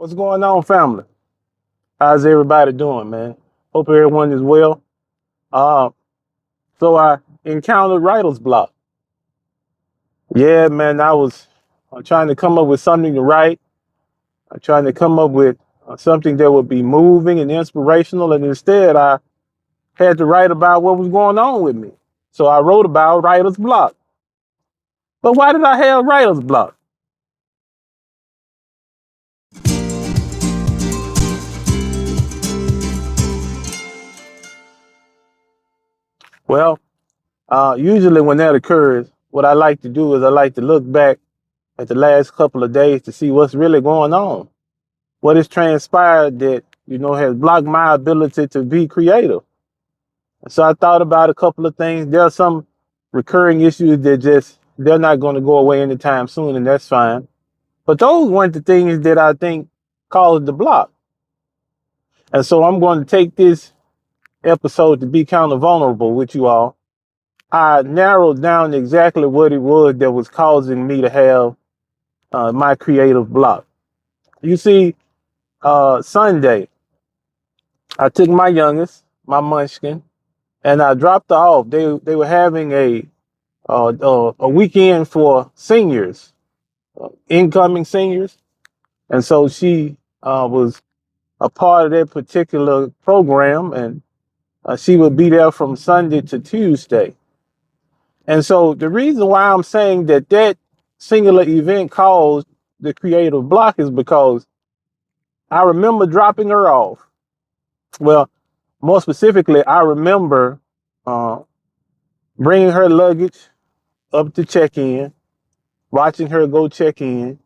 What's going on, family? How's everybody doing, man? Hope everyone is well. Uh, so I encountered writer's block. Yeah, man, I was trying to come up with something to write. I'm trying to come up with something that would be moving and inspirational, and instead I had to write about what was going on with me. So I wrote about writer's block. But why did I have writer's block? Well, usually when that occurs, what I like to do is I like to look back at the last couple of days to see what's really going on. What has transpired that, has blocked my ability to be creative. So I thought about a couple of things. There are some recurring issues that they're not going to go away anytime soon, and that's fine. But those weren't the things that I think caused the block. And so I'm going to take this episode to be kind of vulnerable with you all. I narrowed down exactly what it was that was causing me to have my creative block. You see, Sunday, I took my youngest, my munchkin, and I dropped her off. They were having a weekend for seniors, incoming seniors, and so she was a part of that particular program, and she would be there from Sunday to Tuesday. And so the reason why I'm saying that singular event caused the creative block is because I remember dropping her off. Well, more specifically, I remember uh, bringing her luggage up to check in, watching her go check in,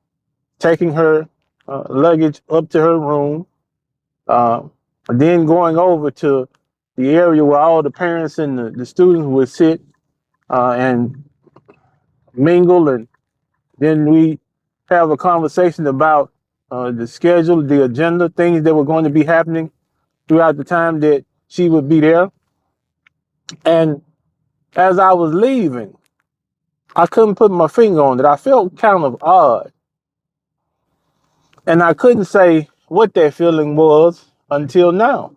taking her luggage up to her room, uh, then going over to the area where all the parents and the students would sit and mingle. And then we have a conversation about the schedule, the agenda, things that were going to be happening throughout the time that she would be there. And as I was leaving, I couldn't put my finger on it. I felt kind of odd. And I couldn't say what that feeling was until now.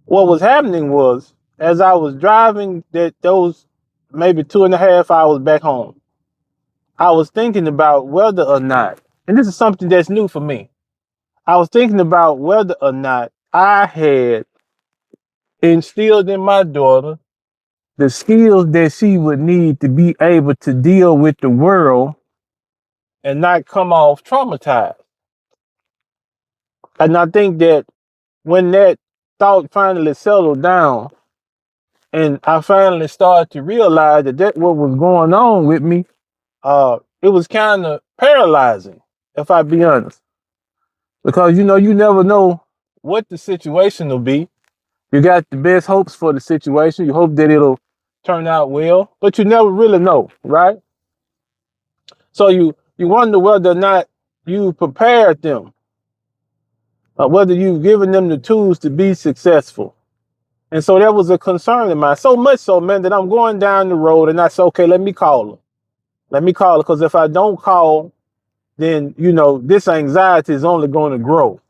What was happening was, as I was driving those maybe 2.5 hours back home, I was thinking about whether or not, and this is something that's new for me, I was thinking about whether or not I had instilled in my daughter the skills that she would need to be able to deal with the world and not come off traumatized. And I think that when that thought finally settled down and I finally started to realize that what was going on with me, it was kind of paralyzing, if I be honest. Because you never know what the situation will be. You got the best hopes for the situation. You hope that it'll turn out well, but you never really know, right? So you wonder whether or not you prepared them, whether you've given them the tools to be successful. And so that was a concern of mine. So much so, man, that I'm going down the road and I said, okay, let me call her. Let me call her, because if I don't call, then this anxiety is only going to grow.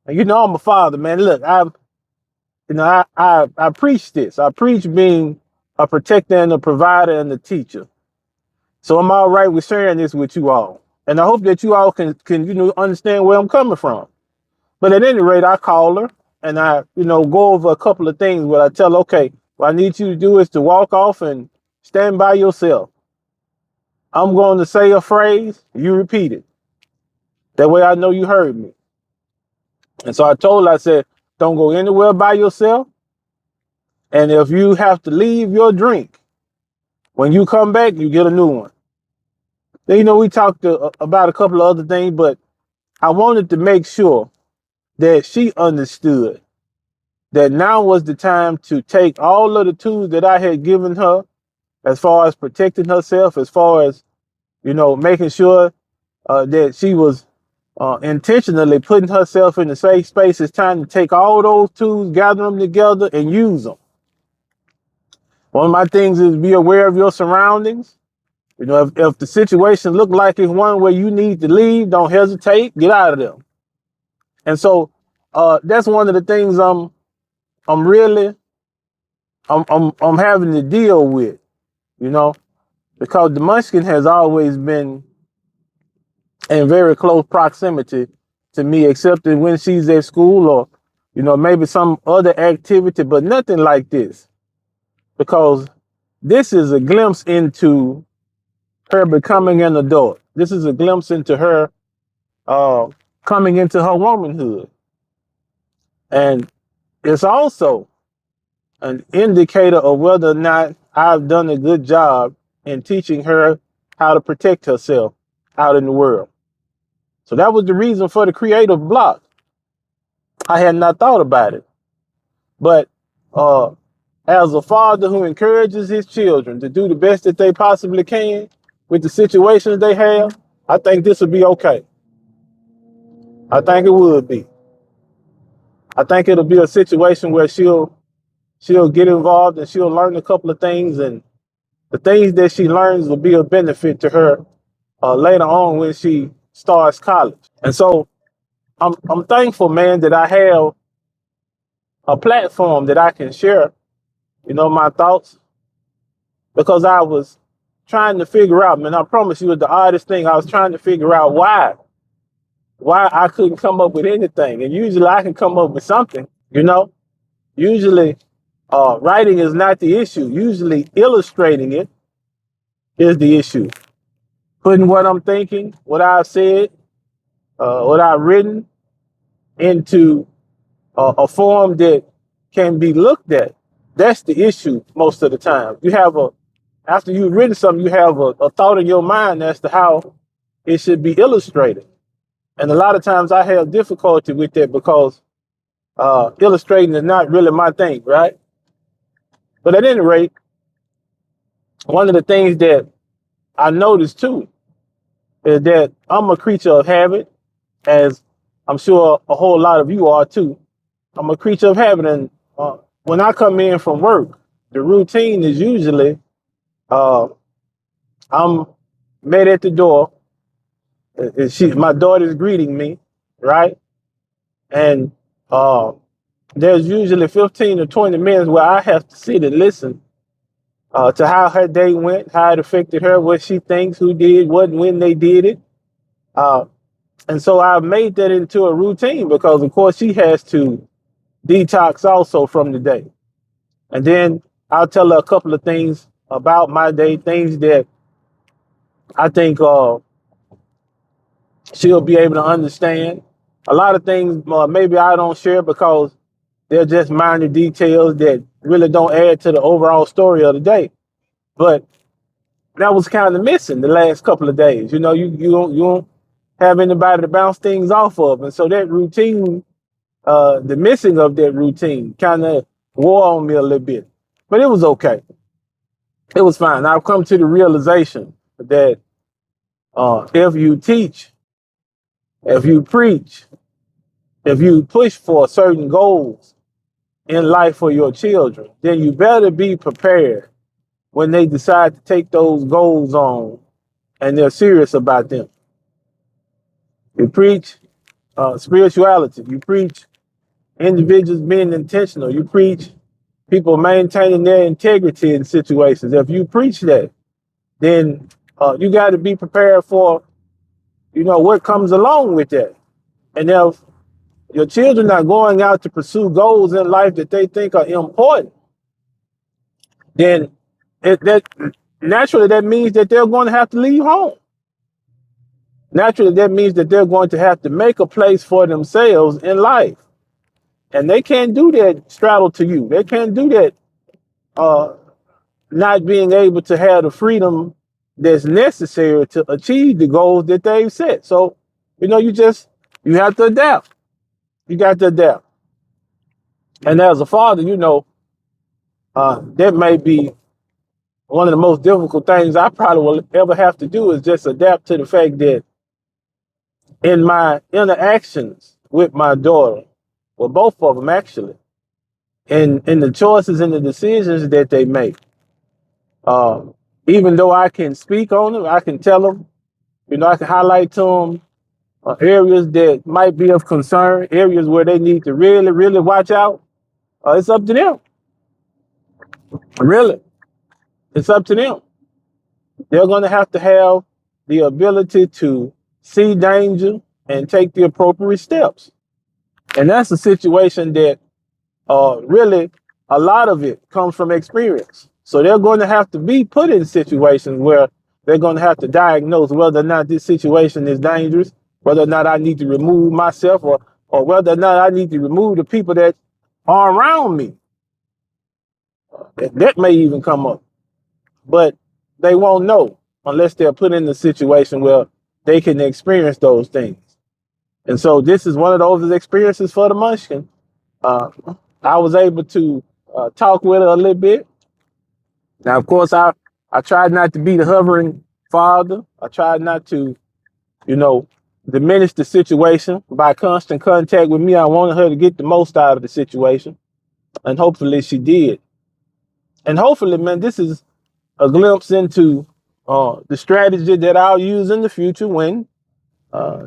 And I'm a father, man. Look, I preach this. I preach being a protector and a provider and a teacher. So I'm all right with sharing this with you all. And I hope that you all can understand where I'm coming from. But at any rate, I call her and I, go over a couple of things where I tell her, okay, what I need you to do is to walk off and stand by yourself. I'm going to say a phrase, you repeat it. That way I know you heard me. And so I told her, I said, don't go anywhere by yourself. And if you have to leave your drink, when you come back, you get a new one. Then, we talked about a couple of other things, but I wanted to make sure that she understood that now was the time to take all of the tools that I had given her as far as protecting herself, as far as, making sure that she was intentionally putting herself in a safe space. It's time to take all those tools, gather them together, and use them. One of my things is be aware of your surroundings. You know, if the situation look like it's one where you need to leave, don't hesitate, get out of there. And so that's one of the things I'm really I'm having to deal with, you know, because the Munchkin has always been in very close proximity to me, except that when she's at school or, you know, maybe some other activity, but nothing like this. Because this is a glimpse into her becoming an adult. This is a glimpse into her uh, coming into her womanhood. And it's also an indicator of whether or not I've done a good job in teaching her how to protect herself out in the world. So that was the reason for the creative block. I had not thought about it. But uh, as a father who encourages his children to do the best that they possibly can with the situations they have, I think this would be okay. I think it would be. I think it'll be a situation where she'll get involved and she'll learn a couple of things, and the things that she learns will be a benefit to her later on when she starts college. And so I'm thankful, man, that I have a platform that I can share, you know, my thoughts, because I was trying to figure out, man, I promise you, it's the oddest thing. I was trying to figure out why I couldn't come up with anything. And usually I can come up with something, you know. Usually writing is not the issue. Usually illustrating it is the issue. Putting what I'm thinking, what I've said, what I've written into a form that can be looked at. That's the issue most of the time. After you've written something, you have a thought in your mind as to how it should be illustrated. And a lot of times I have difficulty with that because illustrating is not really my thing, right? But at any rate, one of the things that I noticed too is that I'm a creature of habit, as I'm sure a whole lot of you are too. I'm a creature of habit, and when I come in from work, the routine is usually I'm met at the door. My daughter's greeting me, right? And there's usually 15 or 20 minutes where I have to sit and listen to how her day went, how it affected her, what she thinks, who did what, and when they did it. And so I've made that into a routine because, of course, she has to detox also from the day. And then I'll tell her a couple of things about my day, things that I think she'll be able to understand. A lot of things maybe I don't share because they're just minor details that really don't add to the overall story of the day. But that was kind of missing the last couple of days. You know, you don't have anybody to bounce things off of, and so that routine, the missing of that routine, kind of wore on me a little bit. But it was okay. It was fine. I've come to the realization that if you teach, if you preach, if you push for certain goals in life for your children, then you better be prepared when they decide to take those goals on and they're serious about them. You preach spirituality. You preach individuals being intentional. You preach people maintaining their integrity in situations. If you preach that, then you got to be prepared for, you know, what comes along with that. And if your children are going out to pursue goals in life that they think are important, then that naturally that means that they're going to have to leave home. Naturally, that means that they're going to have to make a place for themselves in life. And they can't do that straddled to you. They can't do that not being able to have the freedom that's necessary to achieve the goals that they've set. So, you know, you have to adapt. You got to adapt. And as a father, you know, that may be one of the most difficult things I probably will ever have to do is just adapt to the fact that in my interactions with my daughter, well, both of them actually, in the choices and the decisions that they make, even though I can speak on them, I can tell them, I can highlight to them areas that might be of concern, areas where they need to really, really watch out. It's up to them. Really, it's up to them. They're going to have the ability to see danger and take the appropriate steps. And that's a situation that really a lot of it comes from experience. So they're going to have to be put in situations where they're going to have to diagnose whether or not this situation is dangerous, whether or not I need to remove myself, or whether or not I need to remove the people that are around me. That may even come up. But they won't know unless they're put in the situation where they can experience those things. And so this is one of those experiences for the Munchkin. Uh, I was able to talk with her a little bit. Now, of course, I tried not to be the hovering father. I tried not to, you know, diminish the situation by constant contact with me. I wanted her to get the most out of the situation, and hopefully she did. And hopefully, man, this is a glimpse into the strategy that I'll use in the future when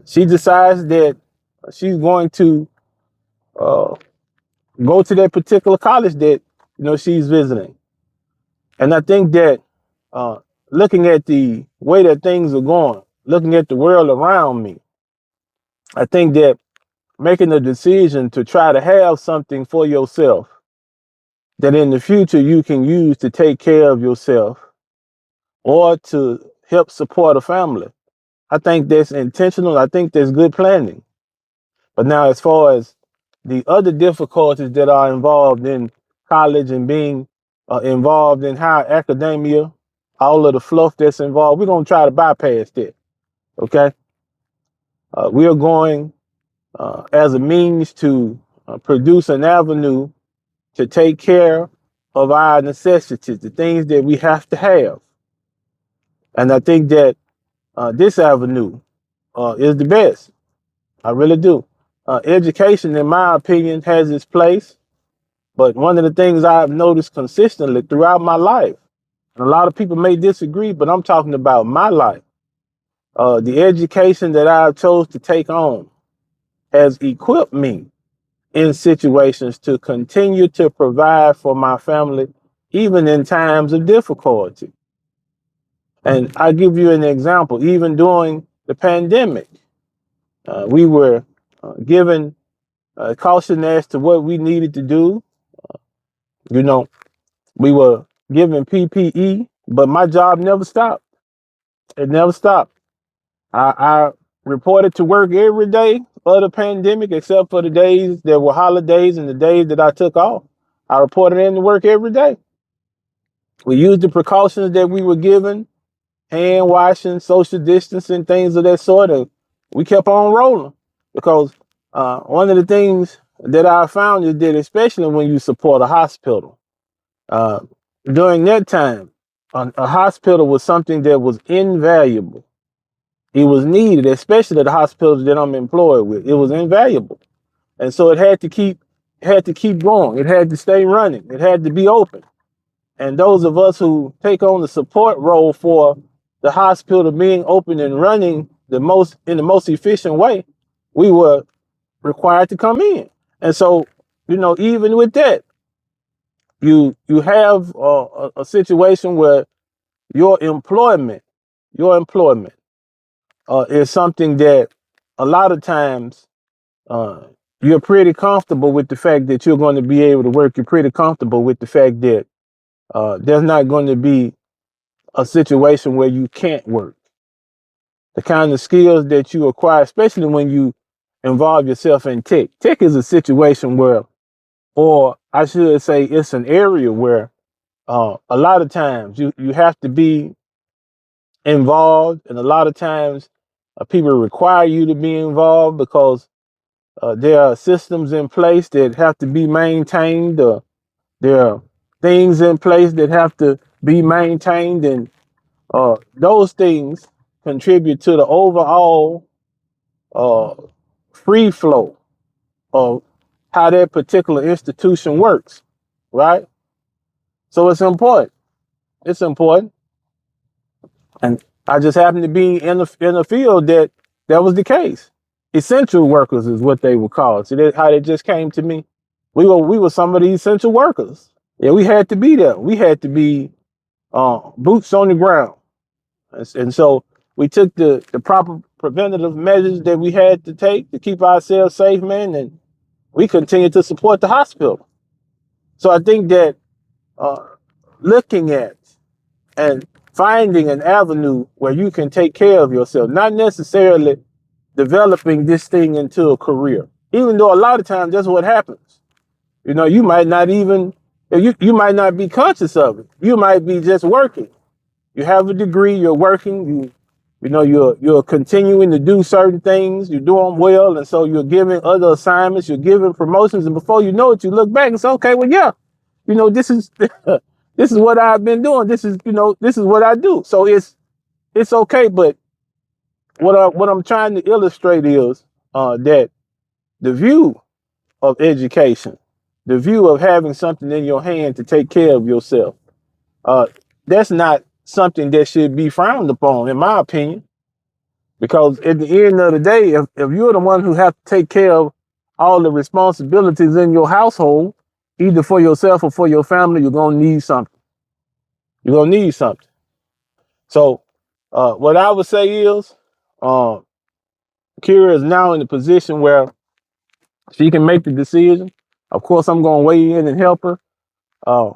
she decides that she's going to uh, go to that particular college that she's visiting. And I think that looking at the way that things are going, looking at the world around me, I think that making a decision to try to have something for yourself that in the future you can use to take care of yourself or to help support a family. I think that's intentional. I think that's good planning. But now, as far as the other difficulties that are involved in college and being involved in higher academia, all of the fluff that's involved, we're going to try to bypass that. Okay. We are going as a means to produce an avenue to take care of our necessities, the things that we have to have. And I think that this avenue is the best. I really do. Education, in my opinion, has its place. But one of the things I've noticed consistently throughout my life, and a lot of people may disagree, but I'm talking about my life, the education that I chose to take on has equipped me in situations to continue to provide for my family, even in times of difficulty. And I'll give you an example. Even during the pandemic, we were given caution as to what we needed to do. You know, we were given PPE, but my job never stopped. It never stopped. I reported to work every day of the pandemic, except for the days that were holidays and the days that I took off. I reported in to work every day. We used the precautions that we were given, hand washing, social distancing, things of that sort. And we kept on rolling because one of the things that I found is that, especially when you support a hospital, uh, during that time, a hospital was something that was invaluable. It was needed, especially the hospitals that I'm employed with. It was invaluable, and so it had to keep going. It had to stay running. It had to be open. And those of us who take on the support role for the hospital being open and running in the most efficient way, we were required to come in. And so, even with that, you have a situation where your employment, your employment is something that a lot of times uh, you're pretty comfortable with the fact that you're going to be able to work. You're pretty comfortable with the fact that there's not going to be a situation where you can't work. The kind of skills that you acquire, especially when you involve yourself in tech. Tech is a situation where, or I should say, it's an area where a lot of times you have to be involved, and a lot of times people require you to be involved because there are systems in place that have to be maintained. There are things in place that have to be maintained, and those things contribute to the overall uh, free flow of how that particular institution works, right? So it's important. It's important. And I just happened to be in a field that was the case. Essential workers is what they were called. See that how they just came to me. We were some of the essential workers. Yeah, we had to be there. We had to be boots on the ground, and so we took the proper preventative measures that we had to take to keep ourselves safe, man, and we continue to support the hospital. So I think that uh, looking at and finding an avenue where you can take care of yourself, not necessarily developing this thing into a career, even though a lot of times that's what happens. You might not even, you might not be conscious of it. You might be just working. You have a degree, you're working, you're continuing to do certain things, you're doing well, and so you're giving other assignments, you're giving promotions, and before you know it, you look back and say, okay, well, yeah, this is this is what I've been doing. This is what I do. So it's okay, but what I'm trying to illustrate is that the view of education, the view of having something in your hand to take care of yourself, uh, that's not something that should be frowned upon, in my opinion. Because at the end of the day, if you're the one who have to take care of all the responsibilities in your household, either for yourself or for your family, you're gonna need something. You're gonna need something. So, what I would say is, uh, Kira is now in the position where she can make the decision. Of course, I'm gonna weigh in and help her. Uh,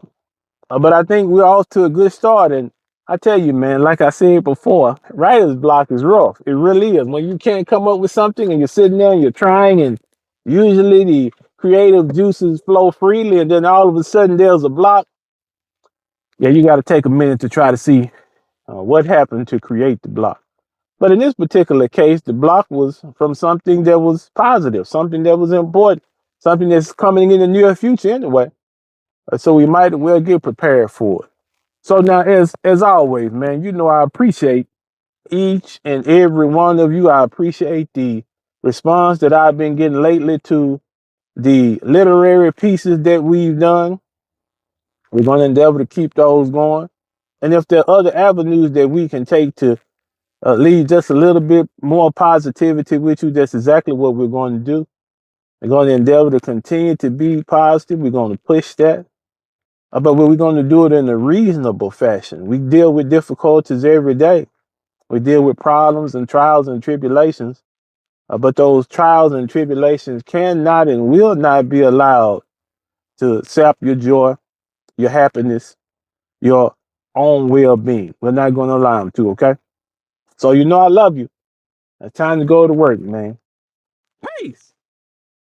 but I think we're off to a good start. And I tell you, man, like I said before, writer's block is rough. It really is. When you can't come up with something and you're sitting there and you're trying, and usually the creative juices flow freely, and then all of a sudden there's a block. Yeah, you got to take a minute to try to see what happened to create the block. But in this particular case, the block was from something that was positive, something that was important, something that's coming in the near future anyway. So we might well get prepared for it. So now, as always, man, I appreciate each and every one of you. I appreciate the response that I've been getting lately to the literary pieces that we've done. We're going to endeavor to keep those going. And if there are other avenues that we can take to leave just a little bit more positivity with you, that's exactly what we're going to do. We're going to endeavor to continue to be positive. We're going to push that. But we're going to do it in a reasonable fashion. We deal with difficulties every day. We deal with problems and trials and tribulations. But those trials and tribulations cannot and will not be allowed to sap your joy, your happiness, your own well-being. We're not going to allow them to, okay? So I love you. It's time to go to work, man. Peace.